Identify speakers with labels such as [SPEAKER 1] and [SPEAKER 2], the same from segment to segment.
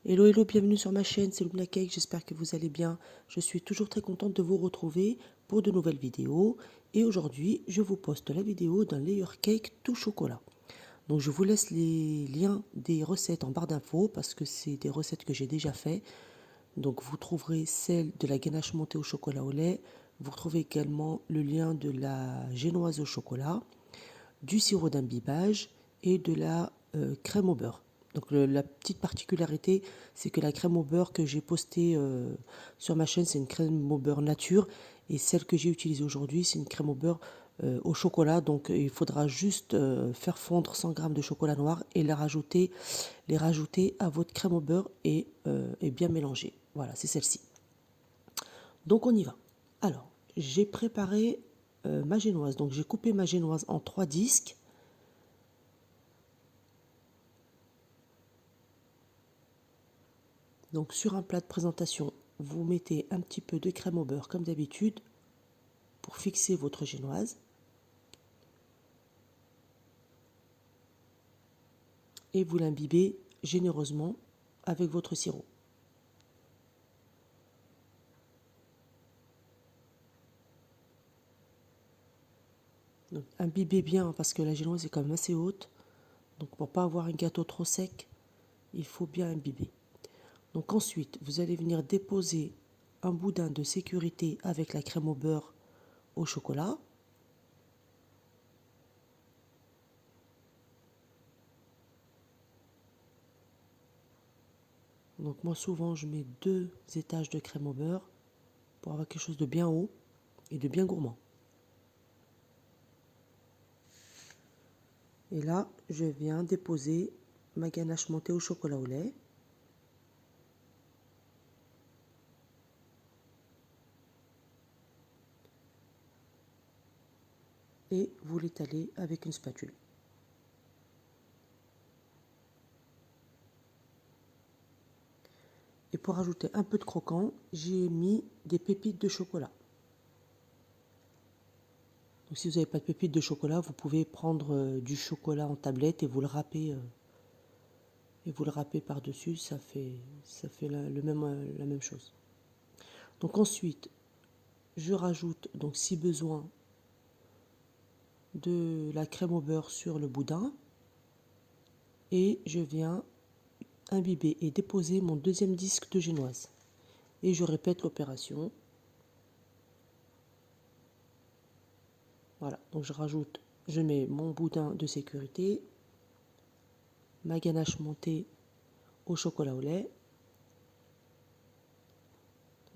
[SPEAKER 1] Hello, hello, bienvenue sur ma chaîne, c'est Lumna Cake, j'espère que vous allez bien. Je suis toujours très contente de vous retrouver pour de nouvelles vidéos. Et aujourd'hui, je vous poste la vidéo d'un layer cake tout chocolat. Donc je vous laisse les liens des recettes en barre d'infos parce que c'est des recettes que j'ai déjà fait. Donc vous trouverez celle de la ganache montée au chocolat au lait. Vous retrouvez également le lien de la génoise au chocolat, du sirop d'imbibage et de la crème au beurre. Donc la petite particularité, c'est que la crème au beurre que j'ai postée sur ma chaîne, c'est une crème au beurre nature. Et celle que j'ai utilisée aujourd'hui, c'est une crème au beurre au chocolat. Donc il faudra juste faire fondre 100 g de chocolat noir et les rajouter à votre crème au beurre et bien mélanger. Voilà, c'est celle-ci. Donc on y va. Alors, j'ai préparé ma génoise. Donc j'ai coupé ma génoise en 3 disques. Donc sur un plat de présentation, vous mettez un petit peu de crème au beurre comme d'habitude pour fixer votre génoise. Et vous l'imbibez généreusement avec votre sirop. Donc imbibez bien parce que la génoise est quand même assez haute. Donc pour ne pas avoir un gâteau trop sec, il faut bien imbiber. Donc ensuite, vous allez venir déposer un boudin de sécurité avec la crème au beurre au chocolat. Donc moi souvent je mets 2 étages de crème au beurre pour avoir quelque chose de bien haut et de bien gourmand. Et là, je viens déposer ma ganache montée au chocolat au lait. Et vous l'étalez avec une spatule. Et pour ajouter un peu de croquant, j'ai mis des pépites de chocolat. Donc si vous n'avez pas de pépites de chocolat, vous pouvez prendre du chocolat en tablette et vous le râpez par-dessus, ça fait la même chose. Donc ensuite, je rajoute donc si besoin de la crème au beurre sur le boudin et je viens imbiber et déposer mon deuxième disque de génoise. Et je répète l'opération. Voilà, donc je mets mon boudin de sécurité, ma ganache montée au chocolat au lait,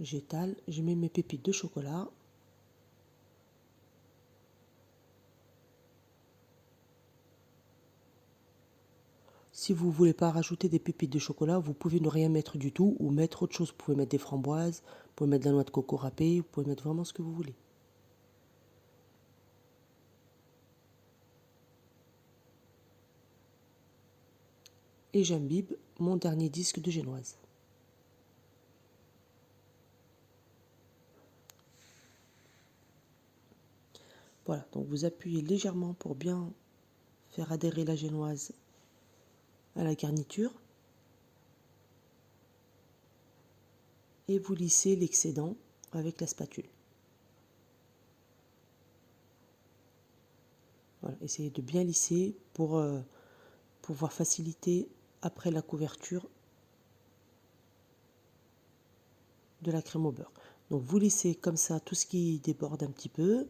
[SPEAKER 1] j'étale, je mets mes pépites de chocolat. Si vous ne voulez pas rajouter des pépites de chocolat, vous pouvez ne rien mettre du tout ou mettre autre chose. Vous pouvez mettre des framboises, vous pouvez mettre de la noix de coco râpée, vous pouvez mettre vraiment ce que vous voulez. Et j'imbibe mon dernier disque de génoise. Voilà, donc vous appuyez légèrement pour bien faire adhérer la génoise à la garniture. Et vous lissez l'excédent avec la spatule. Voilà, essayez de bien lisser pour pouvoir faciliter après la couverture de la crème au beurre. Donc vous lissez comme ça tout ce qui déborde un petit peu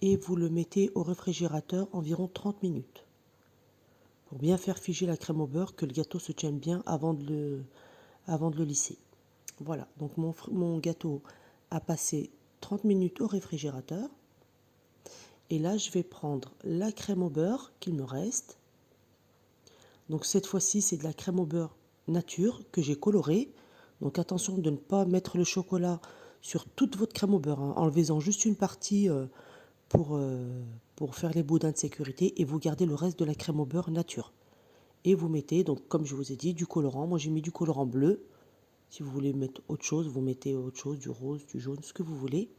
[SPEAKER 1] et vous le mettez au réfrigérateur environ 30 minutes pour bien faire figer la crème au beurre, que le gâteau se tienne bien avant de le lisser. Voilà, donc mon gâteau a passé 30 minutes au réfrigérateur. Et là, je vais prendre la crème au beurre qu'il me reste. Donc cette fois-ci, c'est de la crème au beurre nature que j'ai colorée. Donc attention de ne pas mettre le chocolat sur toute votre crème au beurre, hein. Enlevez-en juste une partie pour, pour faire les boudins de sécurité et vous gardez le reste de la crème au beurre nature. Et vous mettez, donc comme je vous ai dit, du colorant. Moi j'ai mis du colorant bleu. Si vous voulez mettre autre chose, vous mettez autre chose, du rose, du jaune, ce que vous voulez.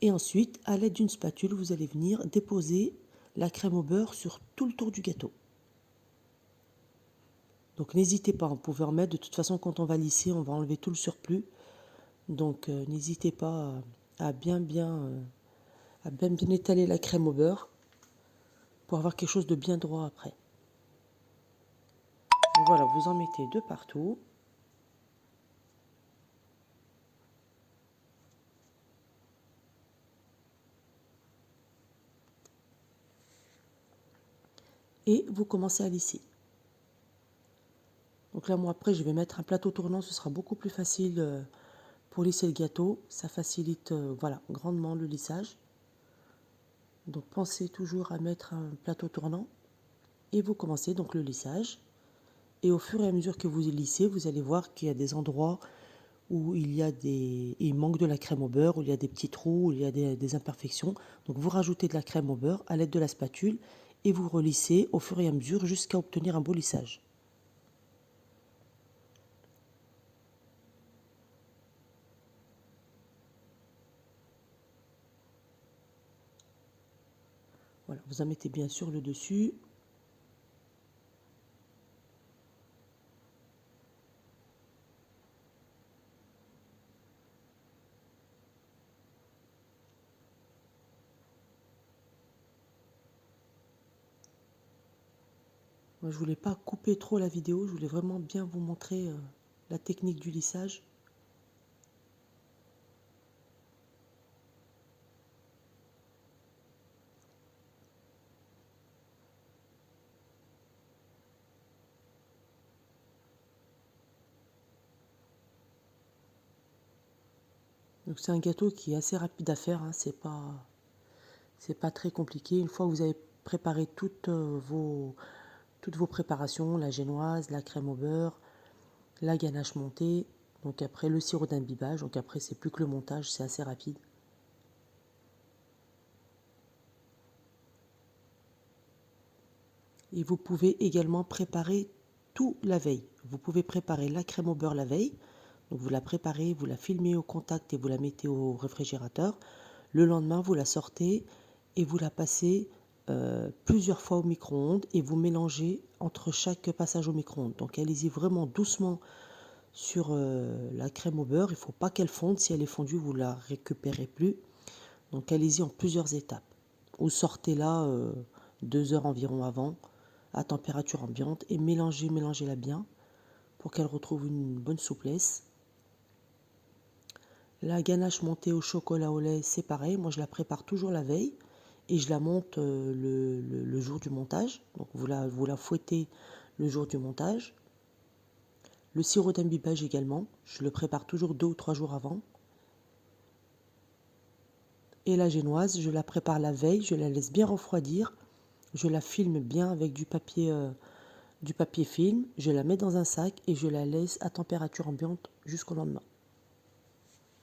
[SPEAKER 1] Et ensuite, à l'aide d'une spatule, vous allez venir déposer la crème au beurre sur tout le tour du gâteau. Donc n'hésitez pas, vous pouvez en mettre. De toute façon, quand on va lisser, on va enlever tout le surplus. Donc n'hésitez pas à bien étaler la crème au beurre pour avoir quelque chose de bien droit après. Voilà, vous en mettez de partout. Et vous commencez à lisser. Donc là, moi, après, je vais mettre un plateau tournant. Ce sera beaucoup plus facile pour lisser le gâteau. Ça facilite voilà, grandement le lissage. Donc pensez toujours à mettre un plateau tournant. Et vous commencez donc le lissage. Et au fur et à mesure que vous lissez, vous allez voir qu'il y a des endroits où il manque de la crème au beurre, où il y a des petits trous, où il y a des imperfections. Donc vous rajoutez de la crème au beurre à l'aide de la spatule et vous relissez au fur et à mesure jusqu'à obtenir un beau lissage. Voilà, vous en mettez bien sûr le dessus. Moi, je voulais pas couper trop la vidéo, je voulais vraiment bien vous montrer la technique du lissage. Donc c'est un gâteau qui est assez rapide à faire, hein, c'est pas très compliqué. Une fois que vous avez préparé toutes vos préparations, la génoise, la crème au beurre, la ganache montée, donc après le sirop d'imbibage, donc après c'est plus que le montage, c'est assez rapide. Et vous pouvez également préparer tout la veille. Vous pouvez préparer la crème au beurre la veille, donc vous la préparez, vous la filmez au contact et vous la mettez au réfrigérateur. Le lendemain, vous la sortez et vous la passez plusieurs fois au micro-ondes et vous mélangez entre chaque passage au micro-ondes. Donc allez-y vraiment doucement sur la crème au beurre. Il ne faut pas qu'elle fonde. Si elle est fondue, vous ne la récupérez plus. Donc allez-y en plusieurs étapes. Ou sortez-la 2 heures environ avant, à température ambiante, et mélangez-la bien pour qu'elle retrouve une bonne souplesse. La ganache montée au chocolat au lait, c'est pareil. Moi, je la prépare toujours la veille et je la monte le jour du montage. Donc, vous la fouettez le jour du montage. Le sirop d'imbibage également, je le prépare toujours 2 ou 3 jours avant. Et la génoise, je la prépare la veille, je la laisse bien refroidir. Je la filme bien avec du papier film. Je la mets dans un sac et je la laisse à température ambiante jusqu'au lendemain.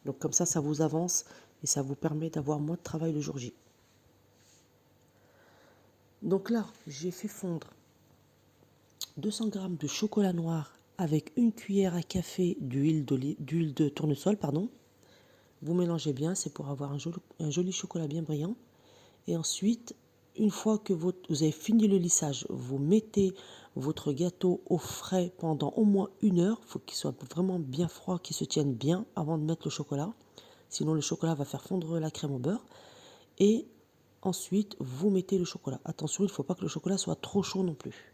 [SPEAKER 1] Donc comme ça vous avance et ça vous permet d'avoir moins de travail le jour J. Donc là, j'ai fait fondre 200 g de chocolat noir avec une cuillère à café d'huile de tournesol, pardon. Vous mélangez bien, c'est pour avoir un joli chocolat bien brillant. Et ensuite, une fois que vous avez fini le lissage, vous mettez votre gâteau au frais pendant au moins 1 heure. Il faut qu'il soit vraiment bien froid, qu'il se tienne bien avant de mettre le chocolat. Sinon, le chocolat va faire fondre la crème au beurre. Et ensuite, vous mettez le chocolat. Attention, il ne faut pas que le chocolat soit trop chaud non plus.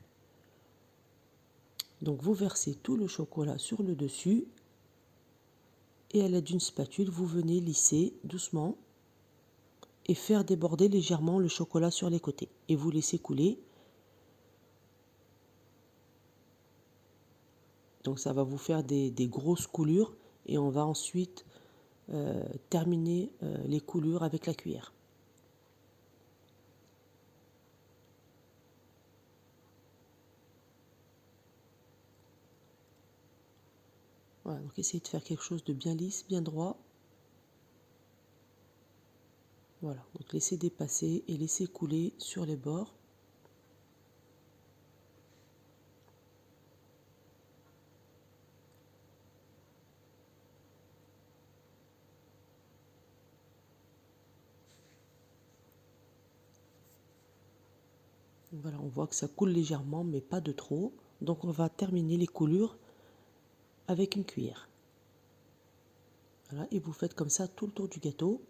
[SPEAKER 1] Donc, vous versez tout le chocolat sur le dessus. Et à l'aide d'une spatule, vous venez lisser doucement et faire déborder légèrement le chocolat sur les côtés. Et vous laissez couler. Donc ça va vous faire des grosses coulures et on va ensuite terminer les coulures avec la cuillère. Voilà, donc essayez de faire quelque chose de bien lisse, bien droit. Voilà, donc laissez dépasser et laissez couler sur les bords. Voilà, on voit que ça coule légèrement, mais pas de trop. Donc on va terminer les coulures avec une cuillère. Voilà, et vous faites comme ça tout le tour du gâteau.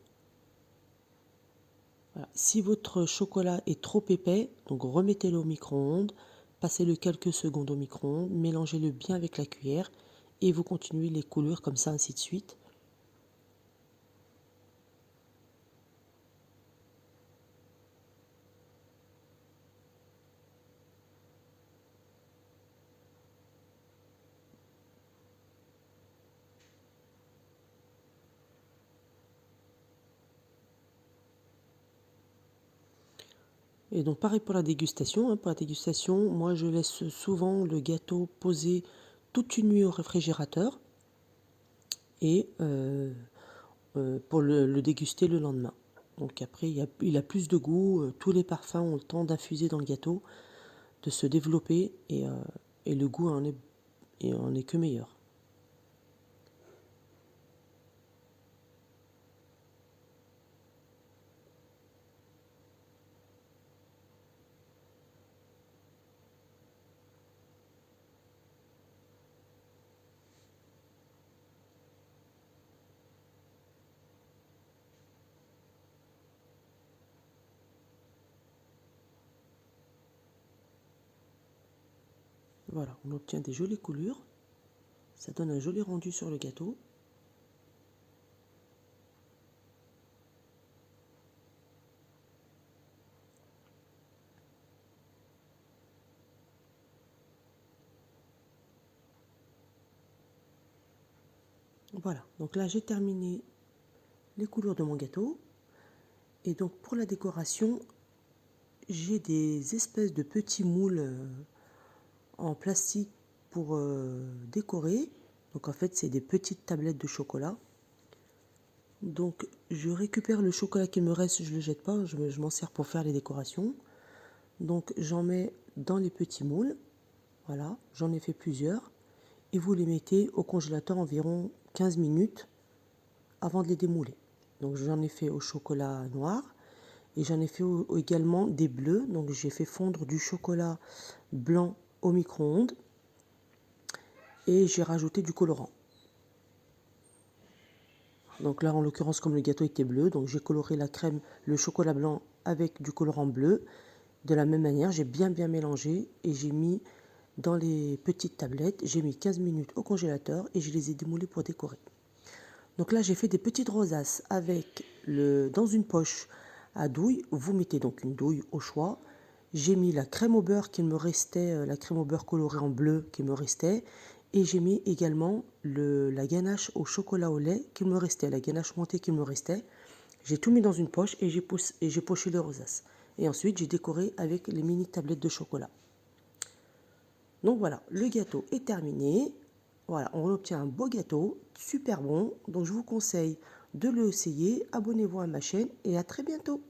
[SPEAKER 1] Voilà. Si votre chocolat est trop épais, donc remettez-le au micro-ondes, passez-le quelques secondes au micro-ondes, mélangez-le bien avec la cuillère et vous continuez les coulures comme ça, ainsi de suite. Et donc pareil pour la dégustation, hein. Pour la dégustation, moi je laisse souvent le gâteau posé toute une nuit au réfrigérateur et pour le déguster le lendemain. Donc après il a plus de goût, tous les parfums ont le temps d'infuser dans le gâteau, de se développer et le goût en est que meilleur. Voilà, on obtient des jolies coulures, ça donne un joli rendu sur le gâteau. Voilà, donc là j'ai terminé les couleurs de mon gâteau. Et donc pour la décoration, j'ai des espèces de petits moules en plastique pour décorer. Donc en fait c'est des petites tablettes de chocolat. Donc je récupère le chocolat qui me reste, je ne le jette pas, je m'en sers pour faire les décorations. Donc j'en mets dans les petits moules, voilà, j'en ai fait plusieurs. Et vous les mettez au congélateur environ 15 minutes avant de les démouler. Donc j'en ai fait au chocolat noir et j'en ai fait également des bleus. Donc j'ai fait fondre du chocolat blanc au micro-ondes et j'ai rajouté du colorant. Donc là en l'occurrence comme le gâteau était bleu, donc j'ai coloré la crème, le chocolat blanc avec du colorant bleu. De la même manière, j'ai bien mélangé et j'ai mis dans les petites tablettes, j'ai mis 15 minutes au congélateur et je les ai démoulées pour décorer. Donc là, j'ai fait des petites rosaces avec dans une poche à douille. Vous mettez donc une douille au choix. J'ai mis la crème au beurre qu'il me restait, la crème au beurre colorée en bleu qui me restait. Et j'ai mis également la ganache au chocolat au lait qui me restait, la ganache montée qui me restait. J'ai tout mis dans une poche et j'ai poché les rosaces. Et ensuite, j'ai décoré avec les mini tablettes de chocolat. Donc voilà, le gâteau est terminé. Voilà, on obtient un beau gâteau, super bon. Donc je vous conseille de le essayer. Abonnez-vous à ma chaîne et à très bientôt.